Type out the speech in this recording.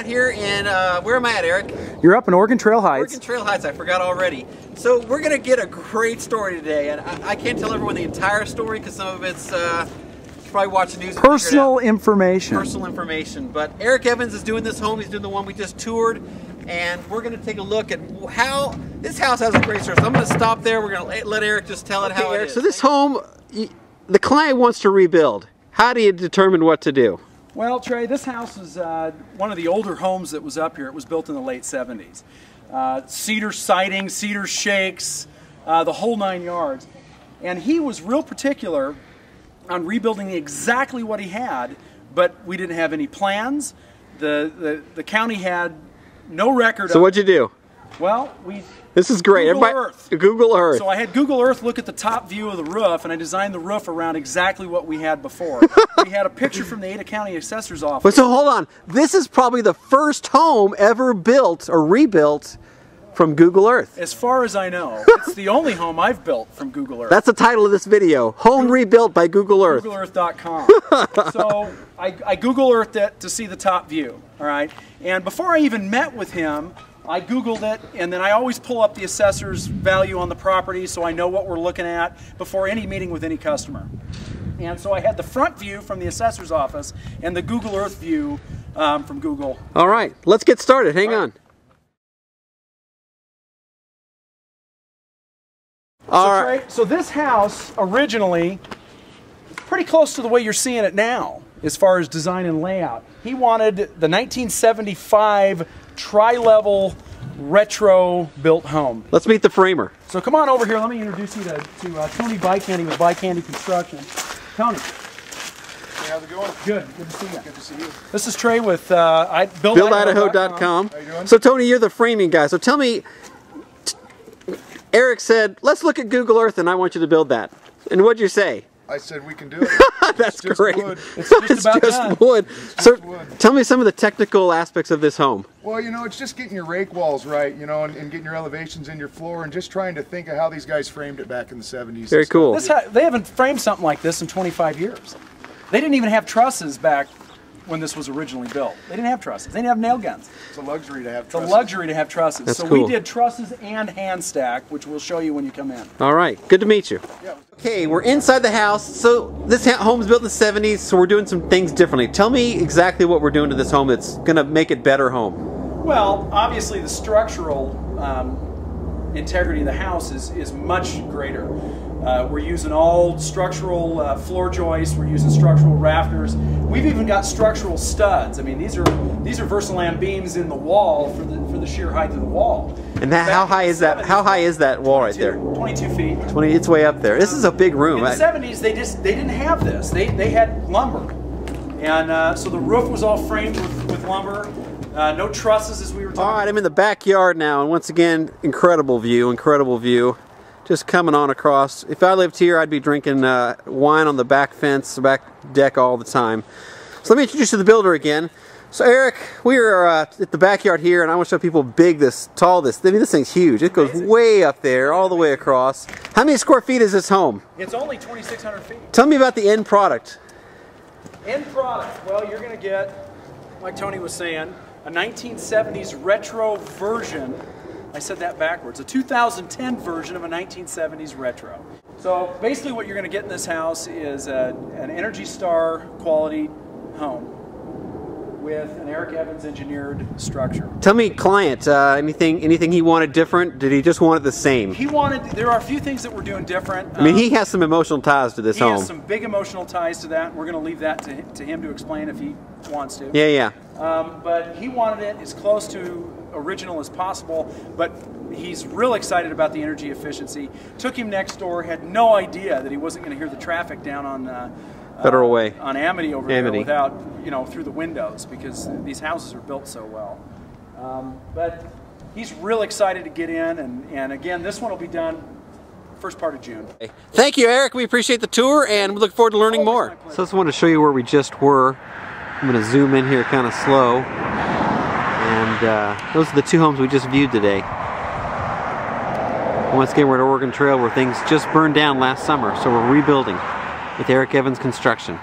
out here in, where am I at, Eric? You're up in Oregon Trail Heights. Oregon Trail Heights, I forgot already. So we're going to get a great story today, and I can't tell everyone the entire story because some of it's, you probably watch the news. Personal information. Personal information. But Eric Evans is doing this home. He's doing the one we just toured, and we're going to take a look at how this house has a great story. So I'm going to stop there. We're going to let Eric just tell it how it is. So this home, the client wants to rebuild. How do you determine what to do? Well, Trey, this house is one of the older homes that was up here. It was built in the late 70s. Cedar siding, cedar shakes, the whole 9 yards. And he was real particular on rebuilding exactly what he had, but we didn't have any plans. The county had no record of it. So what'd you do? Well, this is great. Google Earth. Google Earth. So I had Google Earth look at the top view of the roof, and I designed the roof around exactly what we had before. We had a picture from the Ada County Assessor's Office. But so hold on. This is probably the first home ever built or rebuilt from Google Earth. As far as I know, it's the only home I've built from Google Earth. That's the title of this video. Home rebuilt by Google Earth. GoogleEarth.com. So I Google Earthed it to see the top view. All right. And before I even met with him, I Googled it, and then I always pull up the assessor's value on the property so I know what we're looking at before any meeting with any customer. And so I had the front view from the assessor's office and the Google Earth view from Google. All right, let's get started. Hang on. So this house originally is pretty close to the way you're seeing it now as far as design and layout. He wanted the 1975 tri-level retro built home. Let's meet the framer. So come on over here. Let me introduce you to Tony Bycandy with Bycandy Construction. Tony. Hey, how's it going? Good. Good to see you. Good to see you. This is Trey with BuildIdaho.com. How you doing? So Tony, you're the framing guy. So tell me, Eric said, let's look at Google Earth and I want you to build that. And what'd you say? I said we can do it. That's just great. Wood. It's just wood. Just wood. Tell me some of the technical aspects of this home. Well, you know, it's just getting your rake walls right, you know, and getting your elevations in your floor, and just trying to think of how these guys framed it back in the 70s. Very cool. They haven't framed something like this in 25 years. They didn't even have trusses back when this was originally built. They didn't have trusses. They didn't have nail guns. It's a luxury to have trusses. trusses. It's a luxury to have trusses. That's so cool. we did trusses and hand stack, which we'll show you when you come in. All right. Good to meet you. Yeah. Okay, we're inside the house. So this home's built in the 70s, so we're doing some things differently. Tell me exactly what we're doing to this home that's going to make it better home. Well, obviously the structural integrity of the house is much greater. We're using all structural floor joists. We're using structural rafters. We've even got structural studs. I mean, these are Versalam beams in the wall for the sheer height of the wall. And how high is that? How high is that wall right there? 22 feet. 20. It's way up there. This is a big room. In the 70s, they didn't have this. They had lumber, and so the roof was all framed with lumber. No trusses, as we were talking. All right, I'm in the backyard now, and once again, incredible view, incredible view. Just coming on across. If I lived here, I'd be drinking wine on the back fence, the back deck all the time. So let me introduce you to the builder again. So Eric, we are at the backyard here, and I want to show people how big tall this. I mean, this thing's huge. It goes way up there, all the way across. How many square feet is this home? It's only 2,600 feet. Tell me about the end product. End product. Well, you're going to get, like Tony was saying, a 1970s retro version. I said that backwards. A 2010 version of a 1970s retro. So basically what you're going to get in this house is an Energy Star quality home with an Eric Evans engineered structure. Tell me, client, anything he wanted different? Did he just want it the same? There are a few things that we're doing different. I mean, he has some emotional ties to this home. He has some big emotional ties to that. We're going to leave that to him to explain if he wants to. Yeah. But he wanted it as close to original as possible, but he's real excited about the energy efficiency. Took him next door, had no idea that he wasn't going to hear the traffic down on Federal Way. On Amity over there without, through the windows, because these houses are built so well. But he's real excited to get in, and again, this one will be done first part of June. Thank you, Eric. We appreciate the tour, and we look forward to learning more. So I just wanted to show you where we just were. I'm going to zoom in here kind of slow. And those are the two homes we just viewed today. Once again, we're at Oregon Trail where things just burned down last summer, so we're rebuilding with Eric Evans Construction.